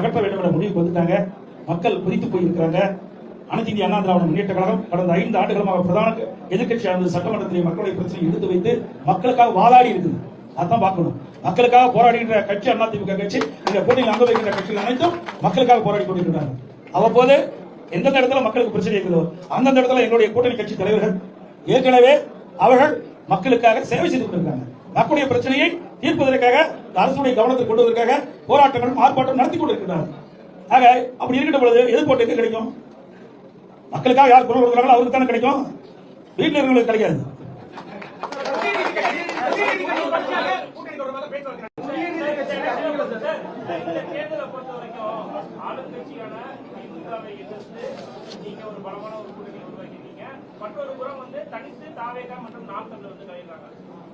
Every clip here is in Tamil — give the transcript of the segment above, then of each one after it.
அகற்ற வேண்டும் என்ற முடிவுக்கு வந்துட்டாங்க. மக்கள் குறித்து போயிருக்கிறாங்க. அனைத்து இந்திய அண்ணா திராவிட முன்னேற்ற கழகம் கடந்த 5 ஆண்டுகளாக பிரதான எதிர்கட்சியான சட்டமன்றத்திலே மக்களுடைய பிரச்சனை எடுத்து வைத்து மக்களுக்காக வாதாடி இருக்குது. அதான் பார்க்கணும். மக்களுக்காக போராடுகின்ற கட்சி அதிமுக கட்சி, இந்த போட்டியில் அங்க வைக்கின்ற கட்சிகள் அனைத்தும் மக்களுக்காக போராடி கொண்டிருக்கிறார்கள். அவ்வப்போது எந்தெந்த இடத்துல மக்களுக்கு பிரச்சனை இருக்குதோ அந்தந்த இடத்துல எங்களுடைய கூட்டணி கட்சி தலைவர்கள் ஏற்கனவே அவர்கள் மக்களுக்காக சேவை செய்து கொண்டிருக்காங்க. மக்களுடைய பிரச்சனையை தீர்ப்பதற்காக அரசுடைய கவனத்தில் கொண்டு வருவதற்காக போராட்டங்கள் ஆர்ப்பாட்டம் நடத்தி கொண்டிருக்கிறார்கள். ஆக அப்படி இருக்கின்ற பொழுது எதிர்ப்பு எங்க கிடைக்கும்? மக்களுக்காக யார் குரல் கொடுக்கிறாங்களோ அவருக்கு தானே கிடைக்கும், வீட்டில் இருக்கிறவங்களுக்கு கிடைக்காது. மற்றொரு புறம் தனித்து தாவேகா மற்றும் நாம் தமிழர் கலைகிறாங்க.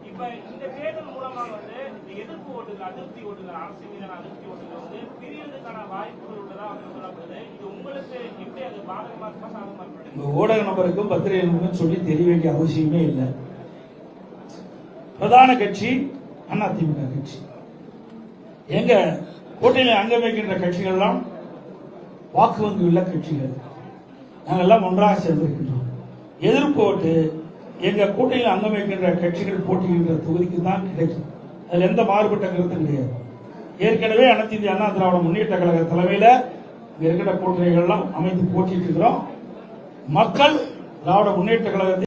இப்ப இந்த தேர்தல் மூலமாக எதிர்ப்பு ஓட்டுகள், அதிருப்தி ஓட்டுகள், அரசு மீதான அதிருப்தி ஓட்டுகள் பிரிவதற்கான வாய்ப்புகள் உள்ளதா சொல்லப்படுது. இது உங்களுக்கு எப்படி அது பாதகமா இருக்கா சாதகமா இருக்கு? ஊடக நபருக்கும் பத்திரிகை நபருக்கும் சொல்லி தெரிய வேண்டிய அவசியமே இல்லை. பிரதான கட்சி அதிமுக கட்சி. எங்க கூட்டணியில் அங்கம் வைக்கின்ற கட்சிகள் எல்லாம் வாக்கு வங்கி உள்ள கட்சிகள். நாங்கள் எல்லாம் ஒன்றாக சேர்ந்திருக்கின்றோம். எதிர்ப்பு ஓட்டு எங்க கூட்டணியில் அங்கம் வைக்கின்ற கட்சிகள் போட்டியிடுகின்ற தொகுதிக்கு தான் கிடைக்கும். அதுல எந்த மாறுபட்ட கருத்தும் கிடையாது. ஏற்கனவே அனைத்து இந்திய அண்ணா திராவிட முன்னேற்ற கழக தலைமையில இருக்கிற கூட்டணிகள் எல்லாம் அமைத்து போட்டிட்டு இருக்கிறோம். மக்கள் திராவிட முன்னேற்ற கழகத்தை